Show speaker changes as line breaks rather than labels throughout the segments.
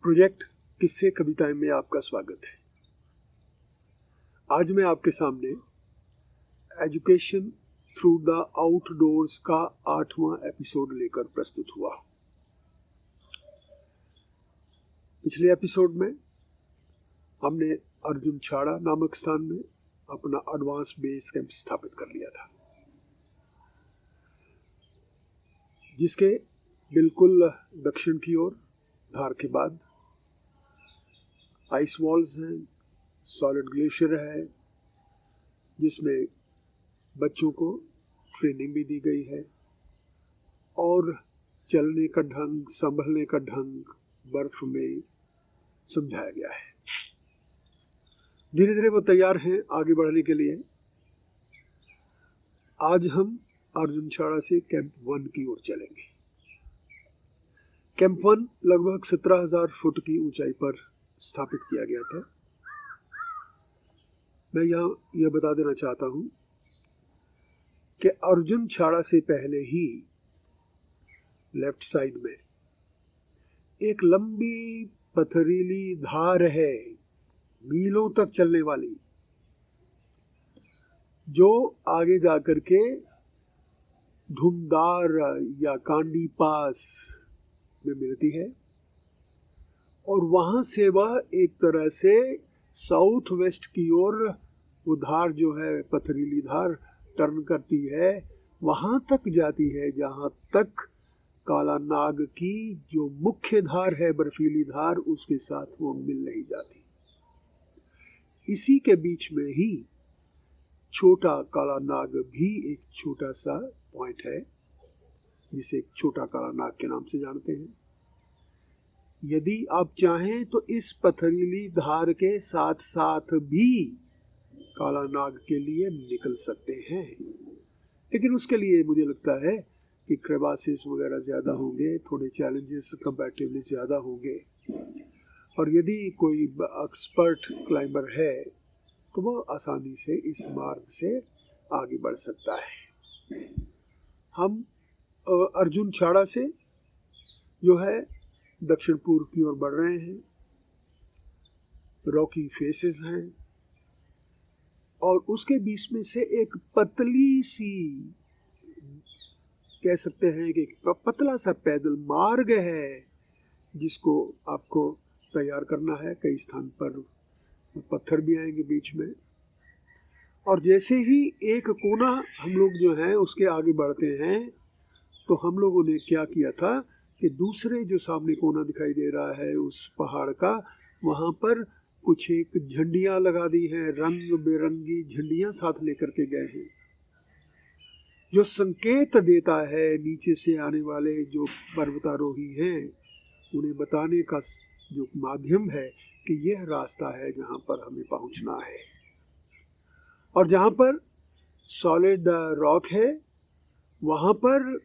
Project किस्से कविताएं में आपका स्वागत है। आज मैं आपके सामने एजुकेशन थ्रू द आउटडोर्स का 8वां एपिसोड लेकर प्रस्तुत हुआ। पिछले एपिसोड में हमने अर्जुन छाड़ा नामक स्थान में अपना एडवांस बेस कैंप स्थापित कर लिया था, जिसके बिल्कुल दक्षिण की ओर धार के बाद आइस वॉल्स हैं, सॉलिड ग्लेशियर है, जिसमें बच्चों को ट्रेनिंग भी दी गई है और चलने का ढंग, संभलने का ढंग बर्फ में समझाया गया है। धीरे धीरे वो तैयार हैं आगे बढ़ने के लिए। आज हम अर्जुन छाड़ा से कैंप 1 की ओर चलेंगे। कैंप 1 लगभग 17,000 फुट की ऊंचाई पर स्थापित किया गया था। मैं यहाँ यह बता देना चाहता हूँ कि अर्जुन छाड़ा से पहले ही लेफ्ट साइड में एक लंबी पथरीली धार है, मीलों तक चलने वाली, जो आगे जाकर के धुमदार या कांडी पास में मिलती है और वहां से वह एक तरह से साउथ वेस्ट की ओर वो धार जो है, पथरीली धार टर्न करती है, वहां तक जाती है जहां तक काला नाग की जो मुख्य धार है, बर्फीली धार, उसके साथ वो मिल नहीं जाती। इसी के बीच में ही छोटा काला नाग भी एक छोटा सा पॉइंट है, जिसे छोटा काला नाग के नाम से जानते हैं। यदि आप चाहें तो इस पथरीली धार के साथ साथ भी काला नाग के लिए निकल सकते हैं, लेकिन उसके लिए मुझे लगता है कि क्रेवासिस वगैरह ज़्यादा होंगे, थोड़े चैलेंजेस कंपैरेटिवली ज़्यादा होंगे, और यदि कोई एक्सपर्ट क्लाइंबर है तो वह आसानी से इस मार्ग से आगे बढ़ सकता है। हम अर्जुन छाड़ा से जो है दक्षिण पूर्व की ओर बढ़ रहे हैं। रॉकी फेसेस हैं और उसके बीच में से एक पतली सी, कह सकते हैं कि पतला सा पैदल मार्ग है, जिसको आपको तैयार करना है। कई स्थान पर पत्थर भी आएंगे बीच में, और जैसे ही एक कोना हम लोग जो है उसके आगे बढ़ते हैं तो हम लोगों ने क्या किया था कि दूसरे जो सामने कोना दिखाई दे रहा है उस पहाड़ का, वहाँ पर कुछ एक झंडियाँ लगा दी हैं, रंग बिरंगी झंडियाँ साथ लेकर के गए हैं, जो संकेत देता है नीचे से आने वाले जो पर्वतारोही हैं उन्हें बताने का जो माध्यम है कि यह रास्ता है जहाँ पर हमें पहुँचना है। और जहाँ पर सॉलिड रॉक है वहाँ पर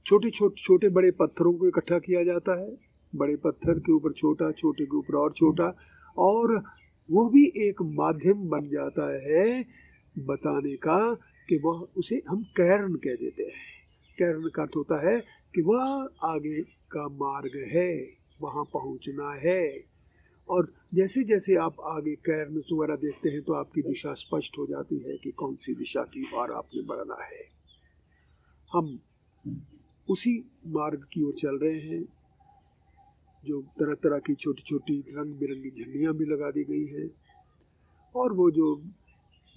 छोटे बड़े पत्थरों को इकट्ठा किया जाता है, बड़े पत्थर के ऊपर छोटा, छोटे के ऊपर और छोटा, और वो भी एक माध्यम बन जाता है बताने का कि वह, उसे हम कैर्न कह देते हैं। कैर्न का अर्थ होता है कि वह आगे का मार्ग है, वहाँ पहुँचना है। और जैसे जैसे आप आगे कैर्न वगैरह देखते हैं तो आपकी दिशा स्पष्ट हो जाती है कि कौन सी दिशा की ओर आपने बढ़ना है। हम उसी मार्ग की ओर चल रहे हैं, जो तरह तरह की छोटी छोटी रंग बिरंगी झंडियाँ भी लगा दी गई हैं, और वो जो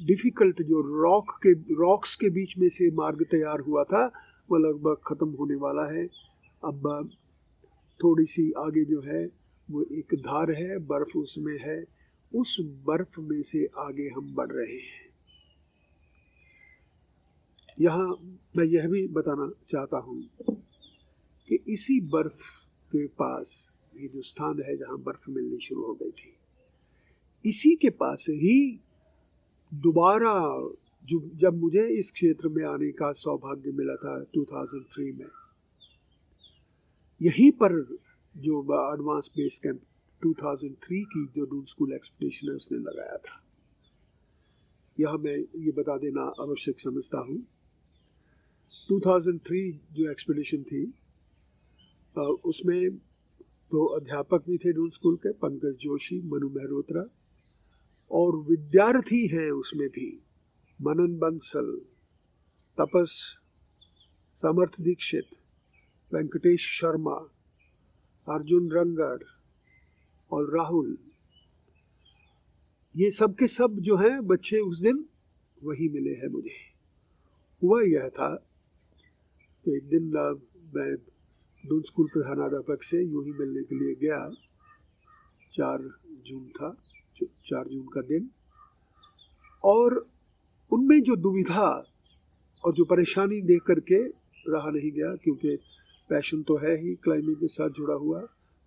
डिफ़िकल्ट जो रॉक्स के बीच में से मार्ग तैयार हुआ था वो लगभग ख़त्म होने वाला है। अब थोड़ी सी आगे जो है वो एक धार है, बर्फ़ उसमें है, उस बर्फ़ में से आगे हम बढ़ रहे हैं। यहाँ मैं यह भी बताना चाहता हूँ कि इसी बर्फ के पास ये जो स्थान है जहाँ बर्फ मिलनी शुरू हो गई थी, इसी के पास ही दोबारा जब मुझे इस क्षेत्र में आने का सौभाग्य मिला था 2003 में, यहीं पर जो एडवांस बेस कैंप 2003 की जो डून स्कूल एक्सपीडिशन है उसने लगाया था। यह मैं ये बता देना आवश्यक समझता हूँ। 2003 जो एक्सपीडिशन थी उसमें तो अध्यापक भी थे दून स्कूल के, पंकज जोशी, मनु मेहरोत्रा, और विद्यार्थी हैं उसमें भी मनन बंसल, तपस, समर्थ दीक्षित, वेंकटेश शर्मा, अर्जुन रंगड़ और राहुल। ये सब के सब जो हैं बच्चे उस दिन वही मिले हैं मुझे। हुआ यह था कि एक दिन मैं दून स्कूल प्रधानाध्यापक से यूं ही मिलने के लिए गया। 4 जून था, 4 जून का दिन, और उनमें जो दुविधा और जो परेशानी देख करके रहा नहीं गया, क्योंकि पैशन तो है ही क्लाइंबिंग के साथ जुड़ा हुआ,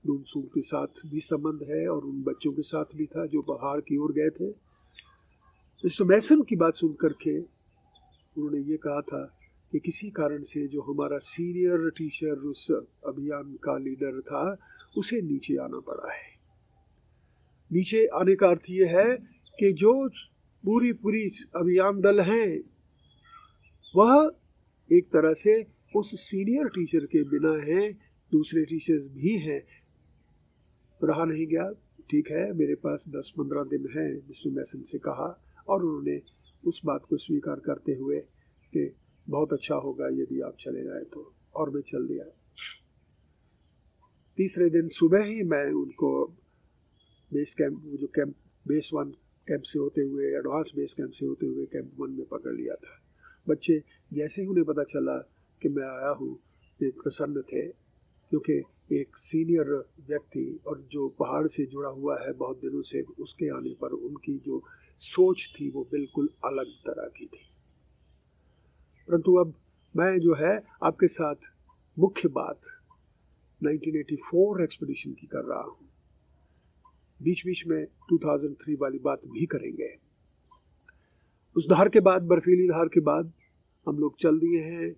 दून स्कूल के साथ भी संबंध है और उन बच्चों के साथ भी था जो पहाड़ की ओर गए थे। मिस्टर मैसन की बात सुन करके उन्होंने ये कहा था कि किसी कारण से जो हमारा सीनियर टीचर उस अभियान का लीडर था उसे नीचे आना पड़ा है। नीचे आने का अर्थ ये है कि जो पूरी अभियान दल हैं वह एक तरह से उस सीनियर टीचर के बिना हैं, दूसरे टीचर्स भी हैं। रहा नहीं गया। ठीक है, मेरे पास 10-15 दिन है, मिस्टर मैसन से कहा, और उन्होंने उस बात को स्वीकार करते हुए कि बहुत अच्छा होगा यदि आप चले जाए तो, और मैं चल दिया। तीसरे दिन सुबह ही मैं उनको बेस कैंप, जो कैंप बेस 1 कैंप से होते हुए, एडवांस बेस कैंप से होते हुए कैंप 1 में पकड़ लिया था। बच्चे जैसे ही उन्हें पता चला कि मैं आया हूँ, वे प्रसन्न थे, क्योंकि एक सीनियर व्यक्ति और जो पहाड़ से जुड़ा हुआ है बहुत दिनों से, उसके आने पर उनकी जो सोच थी वो बिल्कुल अलग तरह की थी। परंतु अब मैं जो है आपके साथ मुख्य बात 1984 एक्सपीडिशन की कर रहा हूँ। बीच बीच में 2003 वाली बात भी करेंगे। उस धार के बाद, बर्फीली धार के बाद, हम लोग चल दिए हैं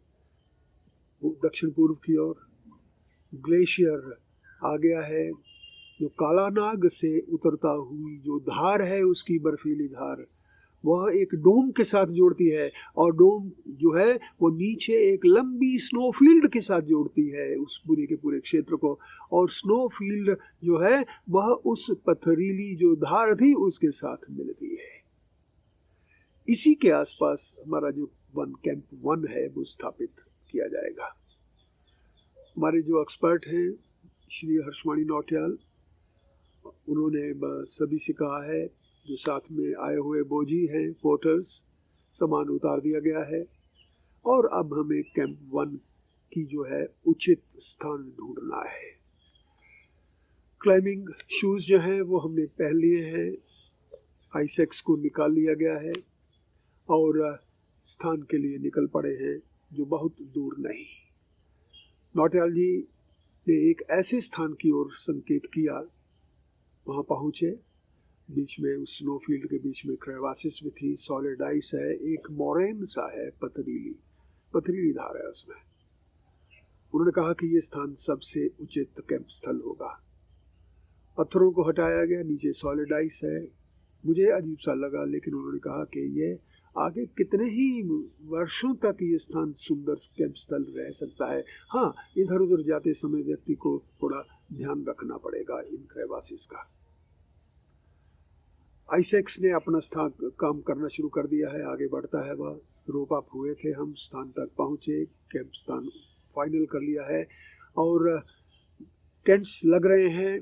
दक्षिण पूर्व की ओर। ग्लेशियर आ गया है, जो कालानाग से उतरता हुई जो धार है, उसकी बर्फीली धार, वह एक डोम के साथ जोड़ती है, और डोम जो है वो नीचे एक लंबी स्नोफील्ड के साथ जोड़ती है उस पूरे के पूरे क्षेत्र को, और स्नोफील्ड जो है वह उस पथरीली जो धार थी उसके साथ मिलती है। इसी के आसपास हमारा जो कैंप 1 है वो स्थापित किया जाएगा। हमारे जो एक्सपर्ट हैं श्री हर्षवाणी नौटियाल, उन्होंने सभी से कहा है, जो साथ में आए हुए बोजी हैं, पोर्टर्स, सामान उतार दिया गया है, और अब हमें कैंप 1 की जो है उचित स्थान ढूंढना है। क्लाइंबिंग शूज जो हैं वो हमने पहन लिए हैं, आइसेक्स को निकाल लिया गया है, और स्थान के लिए निकल पड़े हैं जो बहुत दूर नहीं। नौटियाल जी ने एक ऐसे स्थान की ओर संकेत किया, वहां पहुंचे। बीच में उस स्नोफील्ड के बीच में क्रेवासिस भी थी, सॉलिड आइस है, एक मोरेन सा है, पथरीली धार है उसमें। उन्होंने कहा कि ये स्थान सबसे उचित कैंप स्थल होगा। पत्थरों को हटाया गया, नीचे सॉलिड आइस है। मुझे अजीब सा लगा, लेकिन उन्होंने कहा कि ये आगे कितने ही वर्षों तक ये स्थान सुंदर कैंप स्थल रह सकता है। हाँ, इधर उधर जाते समय व्यक्ति को थोड़ा ध्यान रखना पड़ेगा इन क्रेवासिस का। आइसेक्स ने अपना स्थान काम करना शुरू कर दिया है, आगे बढ़ता है वह। रोप अप हुए थे, हम स्थान तक पहुंचे, कैंप स्थान फाइनल कर लिया है, और टेंट्स लग रहे हैं।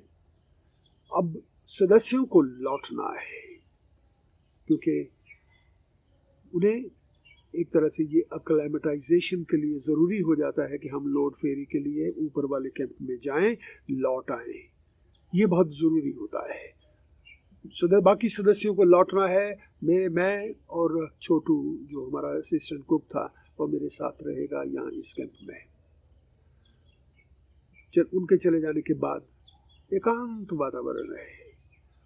अब सदस्यों को लौटना है, क्योंकि उन्हें एक तरह से ये अक्लेमेटाइजेशन के लिए ज़रूरी हो जाता है कि हम लोड फेरी के लिए ऊपर वाले कैंप में जाएं, लौट आएं। ये बहुत ज़रूरी होता है। बाकी सदस्यों को लौटना है। मैं और छोटू जो हमारा असिस्टेंट कुक था वो मेरे साथ रहेगा यहाँ इस कैंप में। उनके चले जाने के बाद एकांत वातावरण है।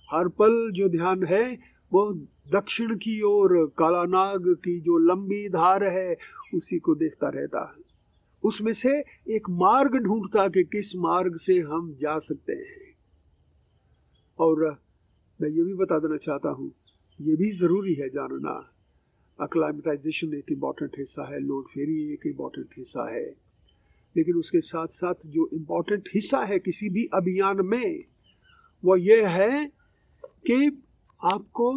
हर पल जो ध्यान है वो दक्षिण की ओर कालानाग की जो लंबी धार है उसी को देखता रहता है। उसमें से एक मार्ग ढूंढता कि किस मार्ग से हम जा सकते हैं। और मैं ये भी बता देना चाहता हूँ, ये भी ज़रूरी है जानना, अक्लाइमेटाइजेशन एक इम्पॉर्टेंट हिस्सा है, लोड फेरी एक इम्पॉर्टेंट हिस्सा है। लेकिन उसके साथ साथ जो इम्पोर्टेंट हिस्सा है किसी भी अभियान में वो ये है कि आपको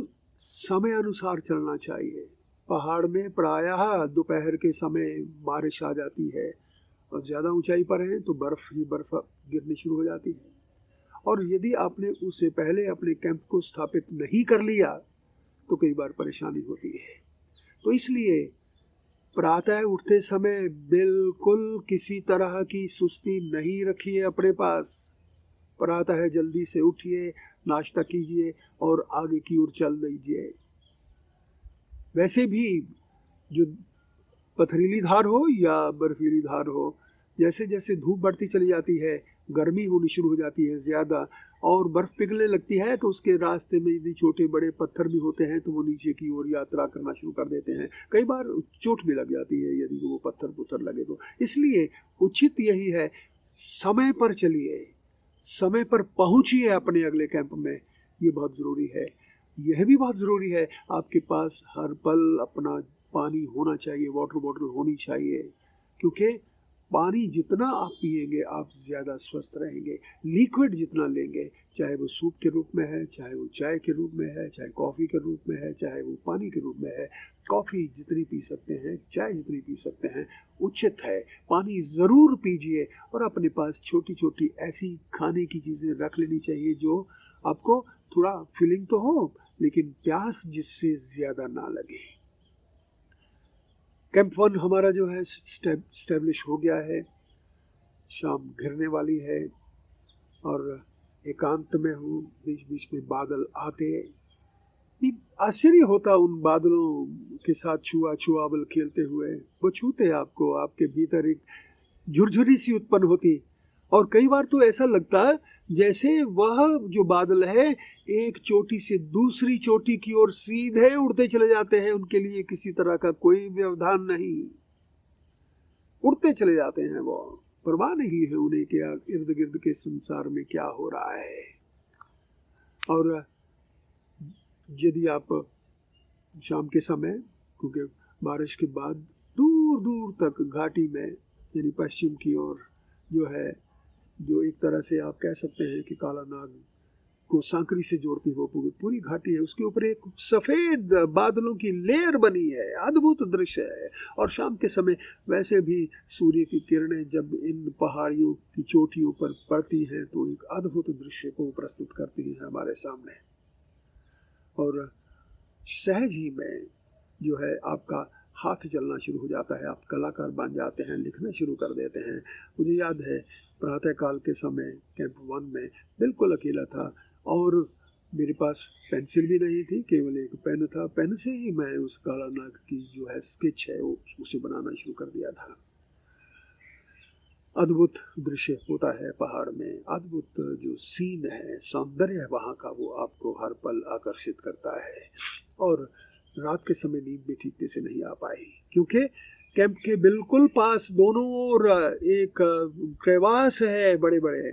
समय अनुसार चलना चाहिए। पहाड़ में प्रायः दोपहर के समय बारिश आ जाती है और ज़्यादा ऊंचाई पर हैं तो बर्फ़ ही बर्फ़ गिरनी शुरू हो जाती है, और यदि आपने उससे पहले अपने कैंप को स्थापित नहीं कर लिया तो कई बार परेशानी होती है। तो इसलिए प्रातः उठते समय बिल्कुल किसी तरह की सुस्ती नहीं रखिए अपने पास। प्रातः जल्दी से उठिए, नाश्ता कीजिए और आगे की ओर चल दीजिए। वैसे भी जो पथरीली धार हो या बर्फीली धार हो, जैसे जैसे धूप बढ़ती चली जाती है, गर्मी होनी शुरू हो जाती है ज़्यादा और बर्फ़ पिघलने लगती है, तो उसके रास्ते में यदि छोटे बड़े पत्थर भी होते हैं तो वो नीचे की ओर यात्रा करना शुरू कर देते हैं। कई बार चोट भी लग जाती है यदि वो पत्थर लगे तो। इसलिए उचित यही है, समय पर चलिए, समय पर पहुंचिए अपने अगले कैंप में, ये बहुत ज़रूरी है। यह भी बहुत ज़रूरी है आपके पास हर पल अपना पानी होना चाहिए, वाटर बॉटल होनी चाहिए, क्योंकि पानी जितना आप पिएंगे आप ज़्यादा स्वस्थ रहेंगे। लिक्विड जितना लेंगे, चाहे वो सूप के रूप में है, चाहे वो चाय के रूप में है, चाहे कॉफ़ी के रूप में है, चाहे वो पानी के रूप में है, कॉफ़ी जितनी पी सकते हैं, चाय जितनी पी सकते हैं उचित है। पानी ज़रूर पीजिए और अपने पास छोटी छोटी ऐसी खाने की चीज़ें रख लेनी चाहिए जो आपको थोड़ा फीलिंग तो हो लेकिन प्यास जिससे ज़्यादा ना लगे। कैंप 1 हमारा जो है स्टैब्लिश हो गया है। शाम घिरने वाली है और एकांत में हूँ, बीच बीच में बादल आते। आश्चर्य होता उन बादलों के साथ छुआवल खेलते हुए। वो छूते आपको, आपके भीतर एक झुरझुरी सी उत्पन्न होती और कई बार तो ऐसा लगता है जैसे वह जो बादल है एक चोटी से दूसरी चोटी की ओर सीधे उड़ते चले जाते हैं। उनके लिए किसी तरह का कोई व्यवधान नहीं, उड़ते चले जाते हैं। वो परवाह नहीं है उन्हें कि इर्द गिर्द के संसार में क्या हो रहा है। और यदि आप शाम के समय, क्योंकि बारिश के बाद दूर दूर तक घाटी में यानी पश्चिम की ओर जो है, जो एक तरह से आप कह सकते हैं कि काला नाग को सांकरी से जोड़ती हो पूरी घाटी है, उसके ऊपर एक सफ़ेद बादलों की लेयर बनी है। अद्भुत दृश्य है। और शाम के समय वैसे भी सूर्य की किरणें जब इन पहाड़ियों की चोटियों पर पड़ती हैं तो एक अद्भुत दृश्य को प्रस्तुत करती हैं हमारे सामने। और सहज ही में जो है आपका हाथ चलना शुरू हो जाता है, आप कलाकार बन जाते हैं, लिखना शुरू कर देते हैं। मुझे याद है प्रातःकाल के समय कैंप 1 में बिल्कुल अकेला था और मेरे पास पेंसिल भी नहीं थी, केवल एक पेन था। पेन से ही मैं उस काला नाग की जो है स्केच है उसे बनाना शुरू कर दिया था। अद्भुत दृश्य होता है पहाड़ में, अद्भुत जो सीन है, सौंदर्य है वहाँ का, वो आपको हर पल आकर्षित करता है। और रात के समय नींद भी ठीक से नहीं आ पाई, क्योंकि कैंप के बिल्कुल पास दोनों ओर एक क्रेवास है बड़े बड़े,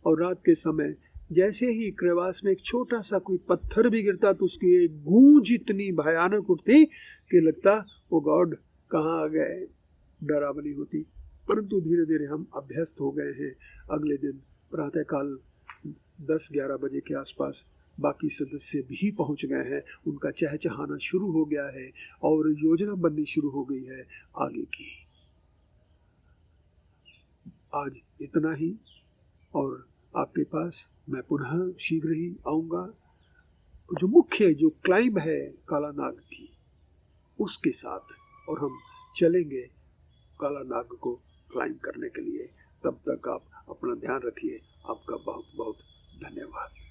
और रात के समय जैसे ही क्रेवास में एक छोटा सा कोई पत्थर भी गिरता तो उसकी एक गूंज इतनी भयानक उठती कि लगता ओ गॉड कहाँ आ गए, डरावनी होती। परंतु धीरे धीरे हम अभ्यस्त हो गए हैं। अगले दिन प्रातःकाल 10-11 बजे के आसपास बाकी सदस्य भी पहुंच गए हैं, उनका चहचहाना शुरू हो गया है और योजना बननी शुरू हो गई है आगे की। आज इतना ही, और आपके पास मैं पुनः शीघ्र ही आऊँगा। जो मुख्य जो क्लाइंब है काला नाग की उसके साथ, और हम चलेंगे काला नाग को क्लाइंब करने के लिए। तब तक आप अपना ध्यान रखिए। आपका बहुत बहुत धन्यवाद।